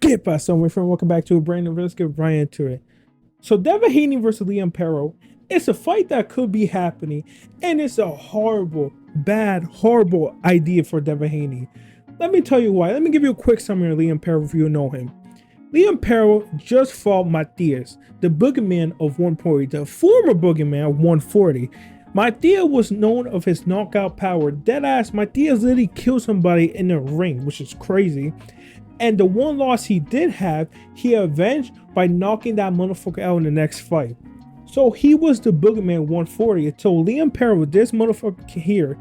Get by somewhere from welcome back to a brand new video. Let's get right into it. So Devin Haney versus Liam Paro. It's a fight that could be happening, and it's a horrible, bad, horrible idea for Devin Haney. Let me tell you why. Let me give you a quick summary of Liam Paro if you know him. Liam Paro just fought Matias, the boogeyman of 140, the former boogeyman of 140. Matias was known of his knockout power. Deadass, Matias literally killed somebody in the ring, which is crazy. And the one loss he did have, he avenged by knocking that motherfucker out in the next fight. So he was the boogeyman 140 until Liam Paro, this motherfucker here,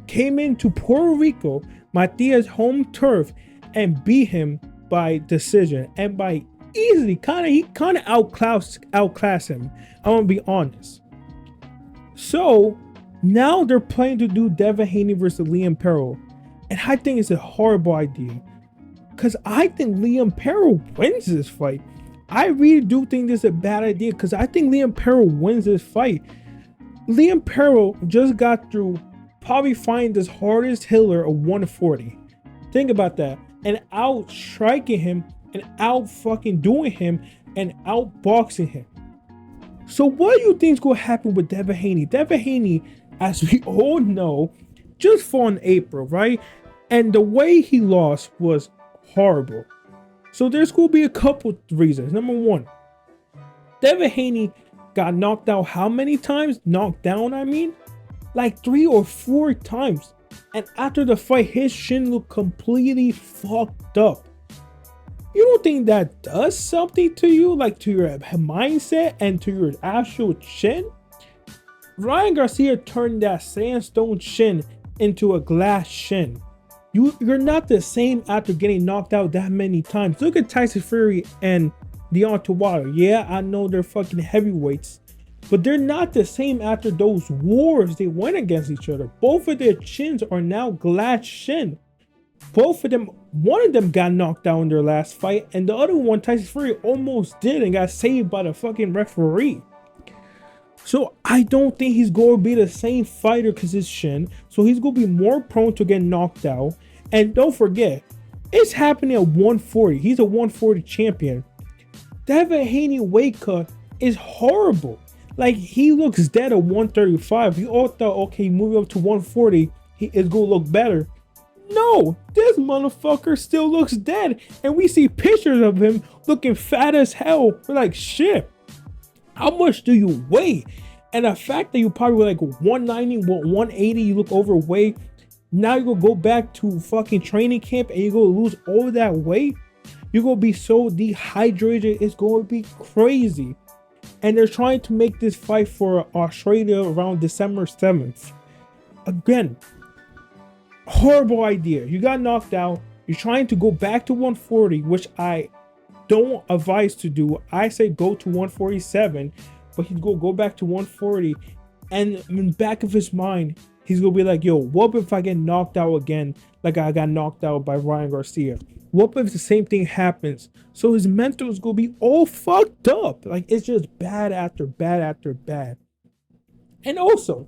came into Puerto Rico, Matias' home turf, and beat him by decision and by easily. He kind of outclassed him. I'm gonna be honest. So now they're planning to do Devin Haney versus Liam Paro, and I think it's a horrible idea. Because I think Liam Paro wins this fight. I really do think this is a bad idea because I think Liam Paro wins this fight. Liam Paro just got through probably fighting this hardest hitter of 140. Think about that. And out striking him and out fucking doing him and out boxing him. So what do you think is going to happen with Devin Haney? Devin Haney, as we all know, just fought in April, right? And the way he lost was horrible. So there's going to be a couple reasons. Number one, Devin Haney got knocked out how many times? Knocked down, I mean? Like 3 or 4 times. And after the fight, his shin looked completely fucked up. You don't think that does something to you? Like to your mindset and to your actual chin? Ryan Garcia turned that sandstone shin into a glass shin. You're not the same after getting knocked out that many times. Look at Tyson Fury and Deontay Wilder. Yeah, I know they're fucking heavyweights, but they're not the same after those wars they went against each other. Both of their chins are now glass shin. Both of them, one of them got knocked out in their last fight, and the other one, Tyson Fury, almost did and got saved by the fucking referee. So I don't think he's going to be the same fighter because his shin. So he's going to be more prone to get knocked out. And don't forget, it's happening at 140. He's a 140 champion. Devin Haney weight cut is horrible. Like, he looks dead at 135. You all thought, okay, moving up to 140, he is going to look better. No, this motherfucker still looks dead. And we see pictures of him looking fat as hell. We're like, shit. How much do you weigh? And the fact that you probably were like 190, 180, you look overweight. Now you're gonna go back to fucking training camp and you're gonna lose all that weight. You're gonna be so dehydrated, it's gonna be crazy. And they're trying to make this fight for Australia around December 7th. Again, horrible idea. You got knocked out. You're trying to go back to 140, which I don't advise to do. I say go to 147, but he's gonna go back to 140, and in the back of his mind, he's gonna be like, yo, what if I get knocked out again like I got knocked out by Ryan Garcia? What if the same thing happens? So his mental is gonna be all fucked up. Like, it's just bad after bad after bad. And also,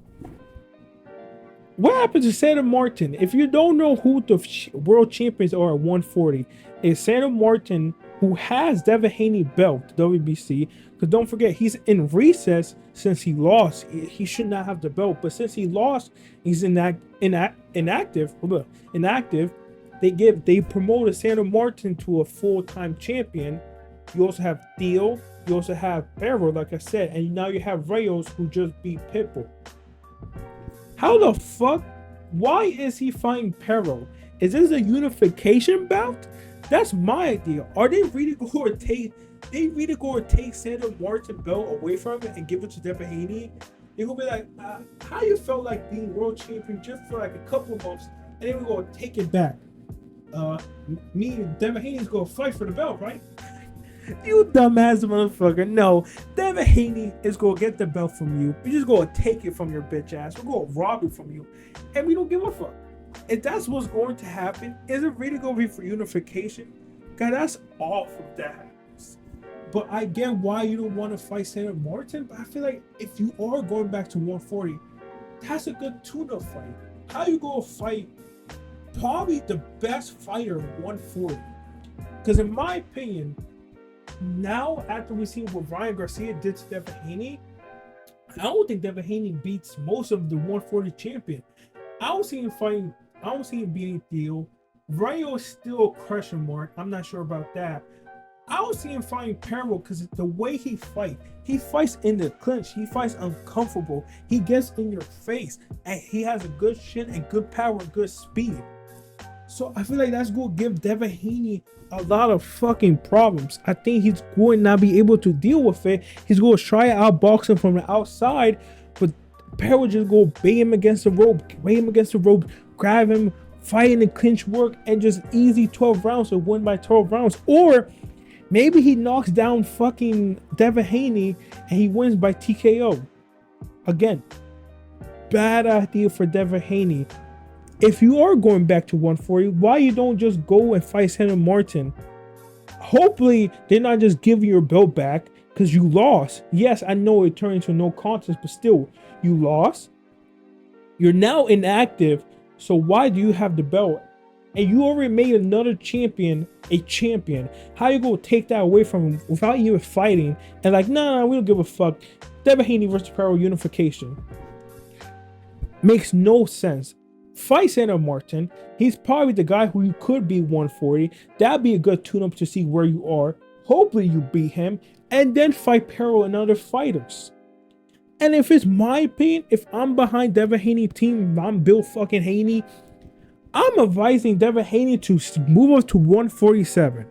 what happens to Santa Martin? If you don't know who the world champions are at 140, it's Santa Martin, who has Devin Haney belt, WBC. Because don't forget, he's in recess since he lost. He should not have the belt, but since he lost, he's inactive. They promoted Santa Martin to a full-time champion. You also have Theo. You also have Paro, like I said, and now you have Reyes, who just beat Pitbull. How the fuck? Why is he fighting Paro? Is this a unification bout? That's my idea. Are they really going to take Santa Martin belt away from it and give it to Devin Haney? They're gonna be like, how you felt like being world champion just for like a couple of months, and then we're gonna take it back. Me and Devin Haney's gonna fight for the belt, right? You dumbass motherfucker. No, Devin Haney is gonna get the belt from you. We're just gonna take it from your bitch ass. We're gonna rob it from you, and we don't give a fuck. If that's what's going to happen, is it really going to be for unification? God, that's awful if that happens. But I get why you don't want to fight Santa Martin, but I feel like if you are going back to 140, that's a good tune-up fight. How you going to fight probably the best fighter in 140? Because in my opinion, now after we see what Ryan Garcia did to Devin Haney, I don't think Devin Haney beats most of the 140 champion. I don't see him fighting. I don't see him beating Theo. Rayo is still a question mark. I'm not sure about that. I don't see him fighting Paro because the way he fights in the clinch. He fights uncomfortable. He gets in your face, and he has a good chin and good power, good speed. So I feel like that's going to give Devin Haney a lot of fucking problems. I think he's going to not be able to deal with it. He's going to try to outbox him from the outside, but Paro just go bait him against the rope, grab him, fight in the clinch work, and just easy 12 rounds or win by 12 rounds. Or maybe he knocks down fucking Devin Haney and he wins by TKO. Again, bad idea for Devin Haney. If you are going back to 140, why you don't just go and fight Santa Martin? Hopefully they're not just giving your belt back because you lost. Yes, I know it turned into no contest, but still, you lost. You're now inactive, so why do you have the belt? And you already made another champion a champion. How you gonna take that away from him without even fighting? And like, nah, we don't give a fuck. Devin Haney versus Paro unification. Makes no sense. Fight Santa Martin. He's probably the guy who you could be 140. That'd be a good tune-up to see where you are. Hopefully you beat him. And then fight Paro and other fighters. And if it's my opinion, if I'm behind Devin Haney team, if I'm Bill fucking Haney, I'm advising Devin Haney to move up to 147.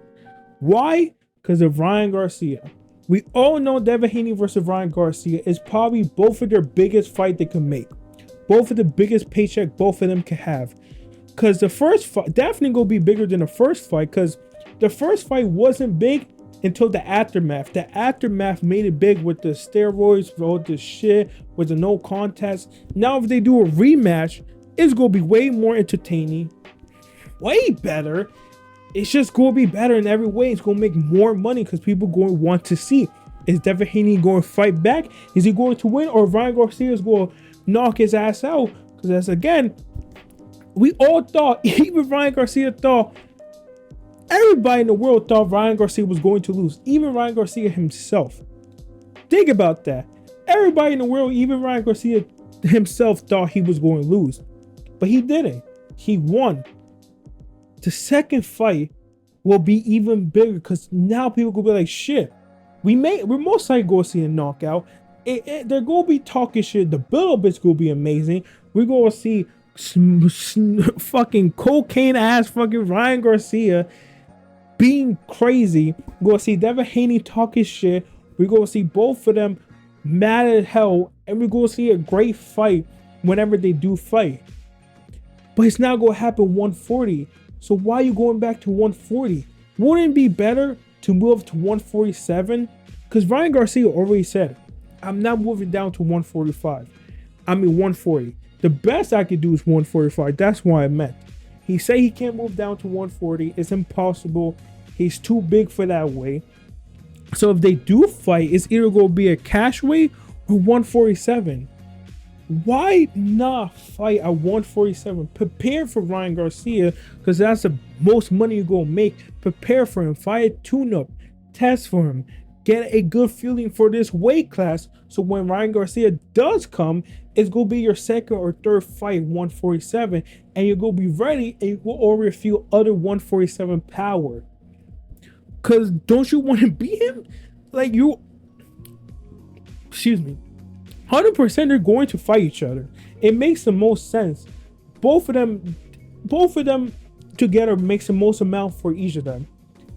Why? Because of Ryan Garcia. We all know Devin Haney versus Ryan Garcia is probably both of their biggest fight they can make. Both of the biggest paycheck both of them can have. Because the first fight definitely gonna be bigger than the first fight, because the first fight wasn't big until the aftermath. The aftermath made it big with the steroids, with all this shit, with the no contest. Now if they do a rematch, it's gonna be way more entertaining, way better. It's just gonna be better in every way. It's gonna make more money because people going to want to see. Is Devin Haney going to fight back? Is he going to win? Or Ryan Garcia is going to knock his ass out? Because that's, again, we all thought, even Ryan Garcia thought, everybody in the world thought Ryan Garcia was going to lose. Even Ryan Garcia himself. Think about that. Everybody in the world, even Ryan Garcia himself, thought he was going to lose. But he didn't. He won. The second fight will be even bigger because now people will be like, shit, we're most likely going to see a knockout. They're going to be talking shit. The build-up is going to be amazing. We're going to see fucking cocaine ass fucking Ryan Garcia being crazy. We're going to see Devin Haney talking shit. We're going to see both of them mad as hell. And we're going to see a great fight whenever they do fight. But it's not going to happen 140. So why are you going back to 140? Wouldn't it be better to move to 147? Because Ryan Garcia already said, I'm not moving down to 145. I mean 140. The best I could do is 145. That's why I meant. He said he can't move down to 140. It's impossible. He's too big for that weight. So if they do fight, it's either going to be a cash weight or 147. Why not fight at 147? Prepare for Ryan Garcia because that's the most money you're going to make. Prepare for him. Fight a tune-up. Test for him. Get a good feeling for this weight class. So when Ryan Garcia does come, it's going to be your second or third fight 147. And you're going to be ready and you will already feel other 147 power. Because don't you want to beat him? Like you... Excuse me. 100% they're going to fight each other. It makes the most sense. Both of them together makes the most amount for each of them.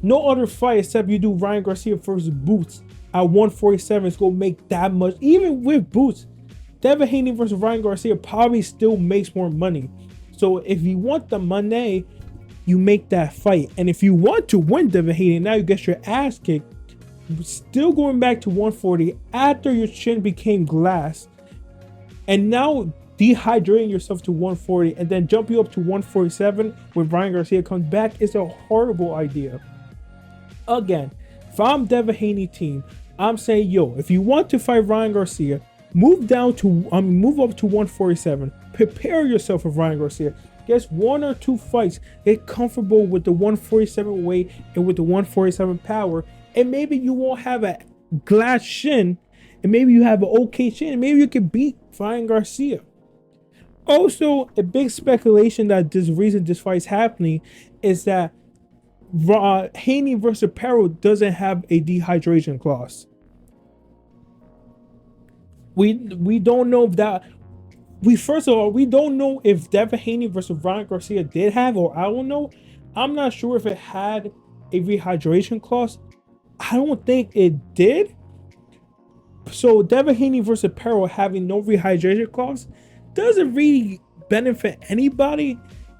No other fight except you do Ryan Garcia versus Boots at 147 is going to make that much. Even with Boots, Devin Haney versus Ryan Garcia probably still makes more money. So if you want the money, you make that fight. And if you want to win Devin Haney, now you get your ass kicked. Still going back to 140 after your chin became glass, and now dehydrating yourself to 140 and then jump you up to 147 when Ryan Garcia comes back is a horrible idea. Again, if I'm Devin Haney team, I'm saying, yo, if you want to fight Ryan Garcia, move up to 147. Prepare yourself for Ryan Garcia. gets 1 or 2 fights, get comfortable with the 147 weight and with the 147 power, and maybe you won't have a glass shin, and maybe you have an okay chin, and maybe you can beat Ryan Garcia. Also, a big speculation that this reason this fight is happening is that Haney versus Paro doesn't have a dehydration clause. We don't know if that. First of all, we don't know if Devin Haney versus Ryan Garcia did have, or I don't know. I'm not sure if it had a rehydration clause. I don't think it did. So Devin Haney versus Paro having no rehydration clause doesn't really benefit anybody.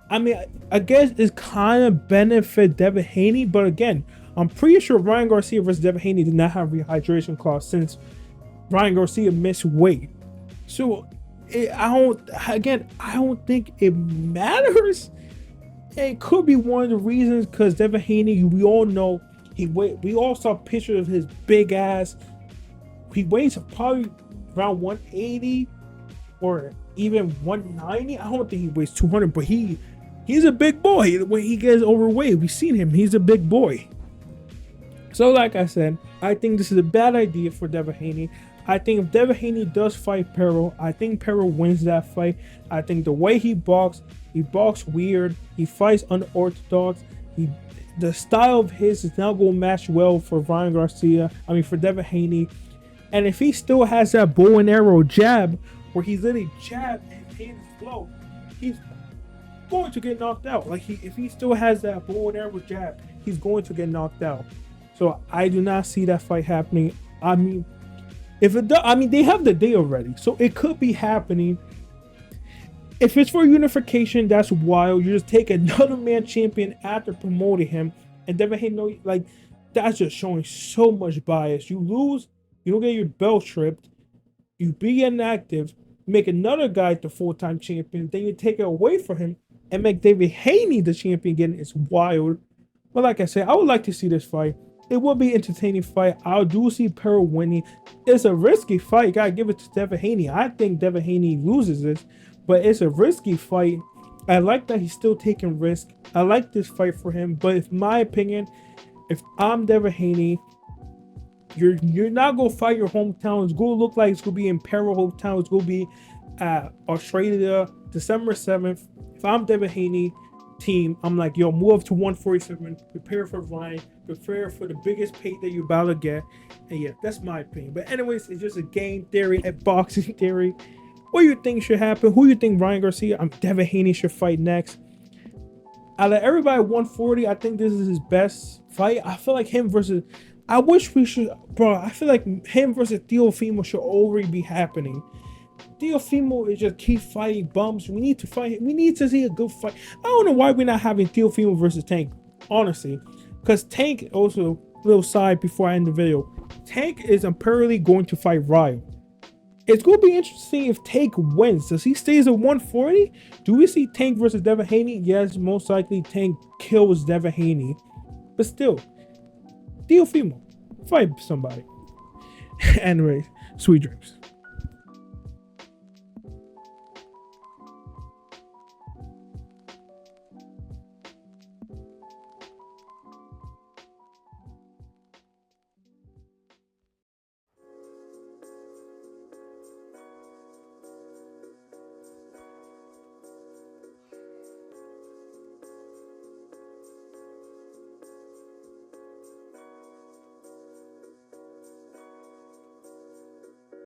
I mean, I guess it's kind of benefit Devin Haney, but again, I'm pretty sure Ryan Garcia versus Devin Haney did not have rehydration clause since Ryan Garcia missed weight. So I don't think it matters. It could be one of the reasons because Devin Haney, we all know we all saw pictures of his big ass. He weighs probably around 180 or even 190. I don't think he weighs 200, but he's a big boy. When he gets overweight, we've seen him. He's a big boy. So like I said, I think this is a bad idea for Devin Haney. I think if Devin Haney does fight Paro, I think Paro wins that fight. I think the way he boxes weird. He fights unorthodox. The style of his is not going to match well for Ryan Garcia. I mean, for Devin Haney. And if he still has that bow and arrow jab, where he's literally jab and hands flow, he's going to get knocked out. Like if he still has that bow and arrow jab, he's going to get knocked out. So I do not see that fight happening. I mean, if it does, I mean, they have the day already, so it could be happening. If it's for unification, that's wild. You just take another man champion after promoting him, and Devin Haney, like, that's just showing so much bias. You lose, you don't get your belt stripped, you be inactive, make another guy the full-time champion, then you take it away from him and make Devin Haney the champion again. It's wild. But like I said, I would like to see this fight. It will be an entertaining fight. I do see Paro winning. It's a risky fight. You gotta give it to Devin Haney. I think Devin Haney loses this, but it's a risky fight. I like that he's still taking risk. I like this fight for him. But in my opinion, if I'm Devin Haney, you're not gonna fight your hometown. It's gonna look like it's gonna be in Paro hometown. It's gonna be Australia, December 7th. If I'm Devin Haney team, I'm like, yo, move to 147, prepare for Ryan, prepare for the biggest pay that you're about to get. And yeah, that's my opinion. But anyways, it's just a game theory, a boxing theory. What do you think should happen? Who do you think Ryan Garcia, Devin Haney should fight next? Out of everybody at 140, I think this is his best fight. I feel like him versus, I feel like him versus Teofimo should already be happening. Teofimo is just keep fighting bums. We need to fight. We need to see a good fight. I don't know why we're not having Teofimo versus Tank, honestly. Because Tank, also, little side before I end the video, Tank is apparently going to fight Ryo. It's going to be interesting if Tank wins. Does he stays at 140? Do we see Tank versus Devin Haney? Yes, most likely Tank kills Devin Haney. But still, Teofimo, fight somebody. Anyways, sweet dreams.